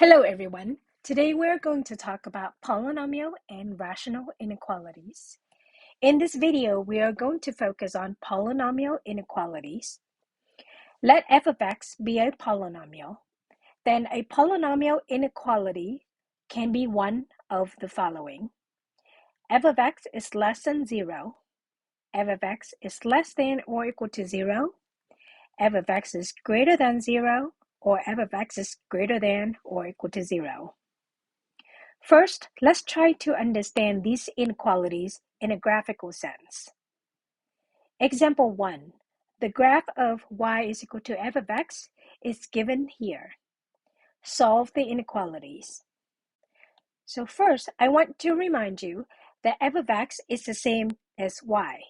Hello everyone. Today we're going to talk about polynomial and rational inequalities. In this video, we are going to focus on polynomial inequalities. Let f of x be a polynomial. Then a polynomial inequality can be one of the following. F of x is less than 0. F of x is less than or equal to 0. F of x is greater than 0, or f of x is greater than or equal to 0. First, let's try to understand these inequalities in a graphical sense. Example 1. The graph of y is equal to f of x is given here. Solve the inequalities. So first, I want to remind you that f of x is the same as y.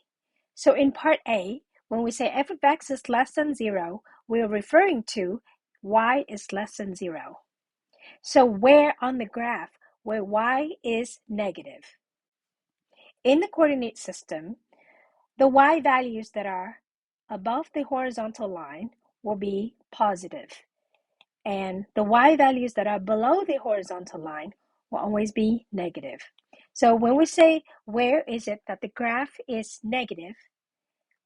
So in part A, when we say f of x is less than 0, we are referring to y is less than 0. So where on the graph where y is negative? In the coordinate system, the y values that are above the horizontal line will be positive, and the y values that are below the horizontal line will always be negative. So when we say where is it that the graph is negative,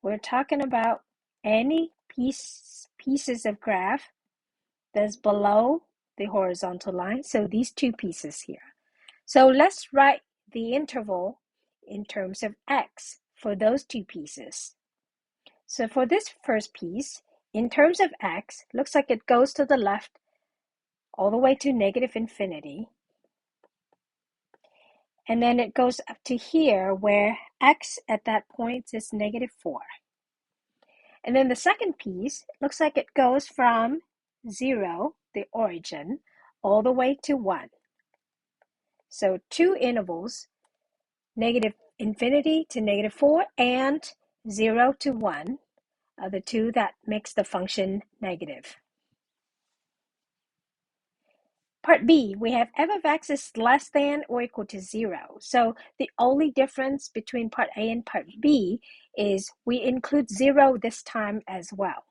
we're talking about any pieces of graph that's below the horizontal line. So these two pieces here. So let's write the interval in terms of x for those two pieces. So for this first piece, in terms of x, looks like it goes to the left all the way to negative infinity. And then it goes up to here where x at that point is negative 4. And then the second piece looks like it goes from 0, the origin, all the way to 1. So two intervals, negative infinity to negative 4 and 0 to 1 are the two that makes the function negative. Part B, we have f of x is less than or equal to 0. So the only difference between part A and part B is we include 0 this time as well.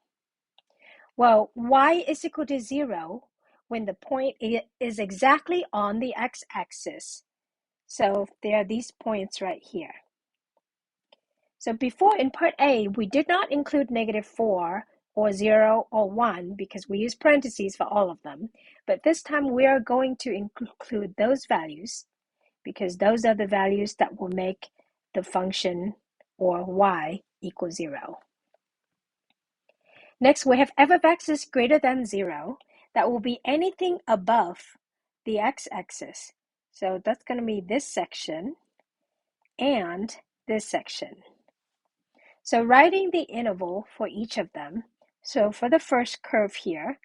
Well, y is equal to 0 when the point is exactly on the x-axis. So there are these points right here. So before in part A, we did not include negative 4 or 0 or 1 because we use parentheses for all of them. But this time we are going to include those values because those are the values that will make the function or y equal 0. Next, we have f of x is greater than 0. That will be anything above the x-axis. So that's going to be this section and this section. So writing the interval for each of them. So for the first curve here,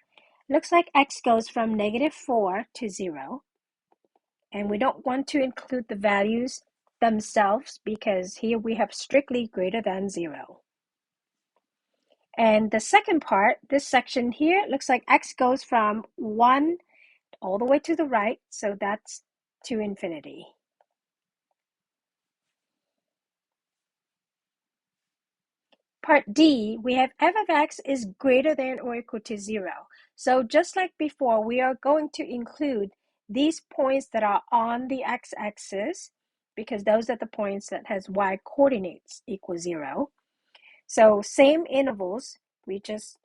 looks like x goes from negative 4 to 0. And we don't want to include the values themselves because here we have strictly greater than 0. And the second part, this section here, looks like x goes from 1 all the way to the right. So that's to infinity. Part D, we have f of x is greater than or equal to 0. So just like before, we are going to include these points that are on the x-axis because those are the points that has y coordinates equal 0. So same intervals, we just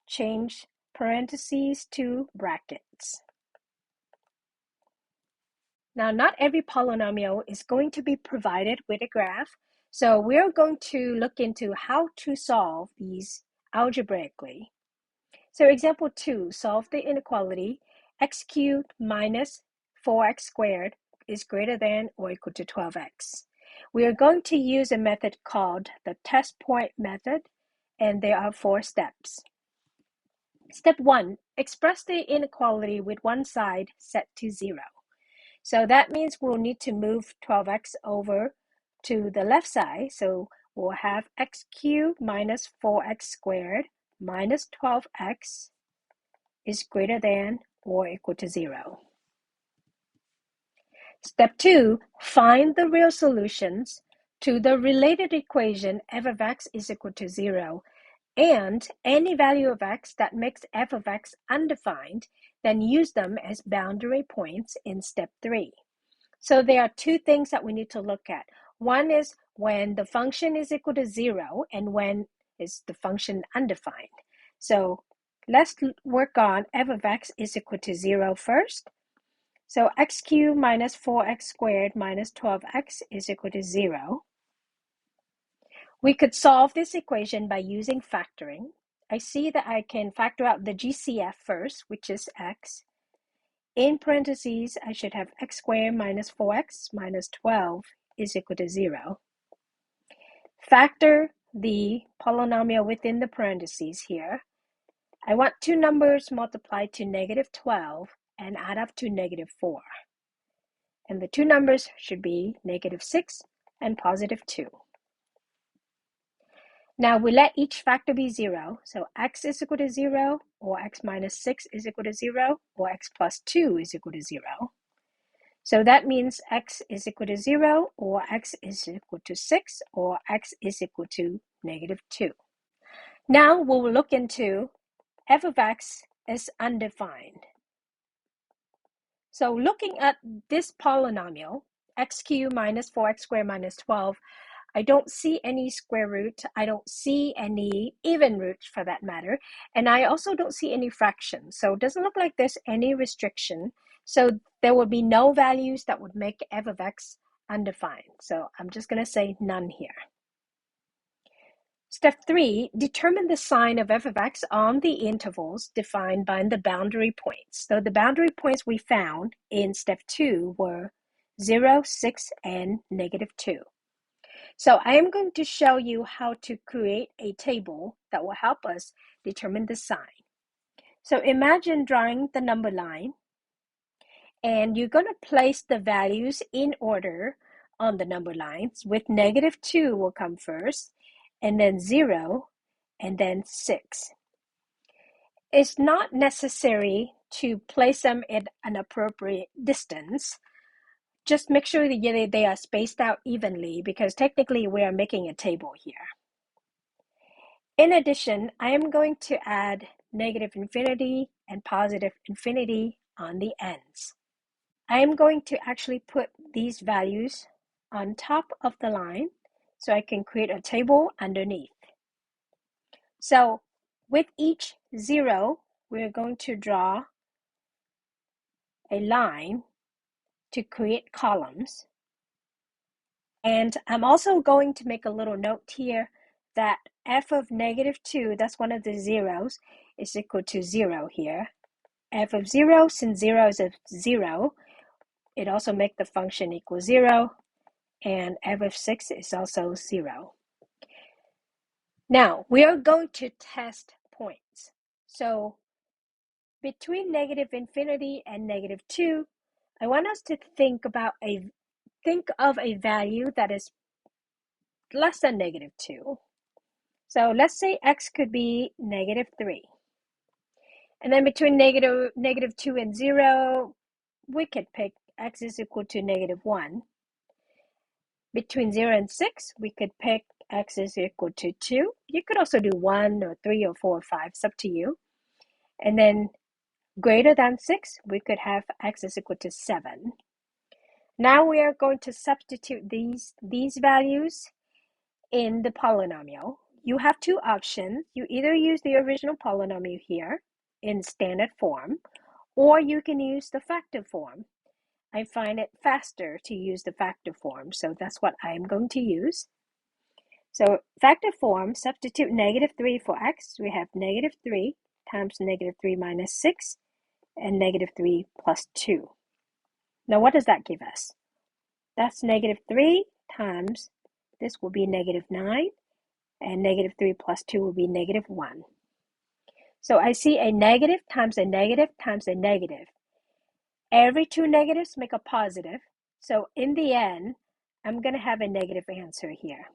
change parentheses to brackets. Now, not every polynomial is going to be provided with a graph. So we're going to look into how to solve these algebraically. So example 2, solve the inequality x cubed minus 4x squared is greater than or equal to 12x. We are going to use a method called the test point method, and there are 4 steps. Step 1, express the inequality with one side set to 0. So that means we'll need to move 12x over to the left side. So we'll have x cubed minus 4x squared minus 12x is greater than or equal to 0. Step 2, find the real solutions to the related equation f of x is equal to 0 and any value of x that makes f of x undefined then use them as boundary points in step 3. So there are two things that we need to look at. One is when the function is equal to 0 and when is the function undefined. So let's work on f of x is equal to 0 first. So x cubed minus 4x squared minus 12x is equal to 0. We could solve this equation by using factoring. I see that I can factor out the GCF first, which is x. In parentheses, I should have x squared minus 4x minus 12 is equal to 0. Factor the polynomial within the parentheses here. I want two numbers multiplied to negative 12 and add up to negative 4. And the two numbers should be negative 6 and positive 2. Now we let each factor be 0. So x is equal to 0, or x minus 6 is equal to 0, or x plus 2 is equal to 0. So that means x is equal to 0, or x is equal to 6, or x is equal to negative 2. Now we'll look into f of x is undefined. So looking at this polynomial, x cubed minus 4x squared minus 12, I don't see any square root. I don't see any even roots for that matter. And I also don't see any fractions. So it doesn't look like there's any restriction. So there would be no values that would make f of x undefined. So I'm just going to say none here. Step 3, determine the sign of f of x on the intervals defined by the boundary points. So the boundary points we found in step 2 were 0, 6, and negative 2. So I am going to show you how to create a table that will help us determine the sign. So imagine drawing the number line, and you're going to place the values in order on the number lines, with negative 2 will come first, and then 0, and then 6. It's not necessary to place them at an appropriate distance. Just make sure that they are spaced out evenly, because technically we are making a table here. In addition, I am going to add negative infinity and positive infinity on the ends. I am going to actually put these values on top of the line so I can create a table underneath. So with each 0, we're going to draw a line to create columns. And I'm also going to make a little note here that f of negative 2, that's one of the zeros, is equal to 0 here. F of 0, since 0 is a 0, it also makes the function equal 0, and f of 6 is also 0. Now, we are going to test points. So between negative infinity and negative 2, I want us to think of a value that is less than negative 2. So let's say x could be negative 3. And then between negative 2 and 0, we could pick x is equal to negative 1. Between 0 and 6, we could pick x is equal to 2. You could also do 1 or 3 or 4 or 5. It's up to you. And then greater than 6, we could have x is equal to 7. Now we are going to substitute these values in the polynomial. You have two options. You either use the original polynomial here in standard form, or you can use the factor form. I find it faster to use the factor form, so that's what I'm going to use. So factor form, substitute negative 3 for x. We have negative 3 times negative 3 minus 6 and negative 3 plus 2. Now what does that give us? That's negative 3 times, this will be negative 9, and negative 3 plus 2 will be negative 1. So I see a negative times a negative times a negative. Every two negatives make a positive. So in the end, I'm going to have a negative answer here.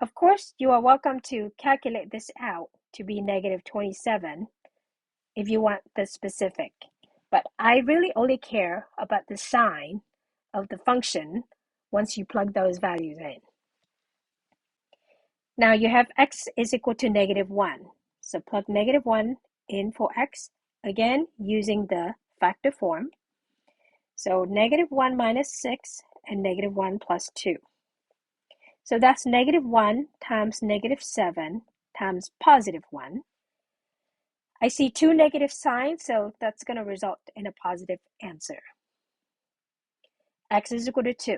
Of course, you are welcome to calculate this out to be negative 27 if you want the specific. But I really only care about the sign of the function once you plug those values in. Now you have x is equal to negative 1. So plug negative 1 in for x, again, using the factor form. So negative 1 minus 6 and negative 1 plus 2. So that's negative 1 times negative 7 times positive 1. I see two negative signs, so that's going to result in a positive answer. X is equal to 2.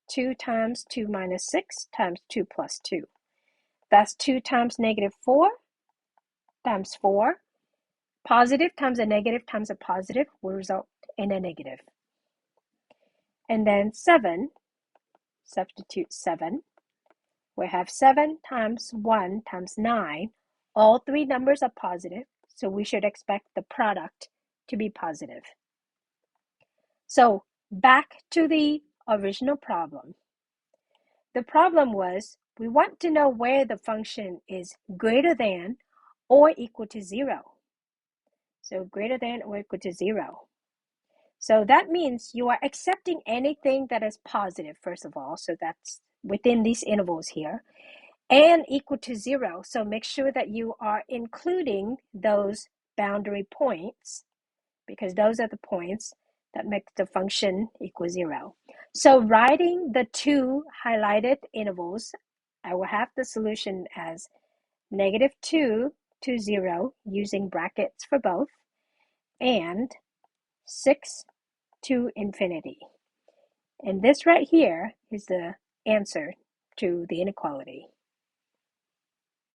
2 times 2 minus 6 times 2 plus 2. That's 2 times negative 4 times 4. Positive times a positive will result in a negative. And then 7, substitute 7. We have 7 times 1 times 9. All three numbers are positive, so we should expect the product to be positive. So back to the original problem. The problem was we want to know where the function is greater than or equal to 0. So greater than or equal to 0. So that means you are accepting anything that is positive, first of all. So that's within these intervals here. And equal to 0. So make sure that you are including those boundary points, because those are the points that make the function equal 0. So writing the two highlighted intervals, I will have the solution as negative 2 to 0 using brackets for both, and 6 to infinity. And this right here is the answer to the inequality.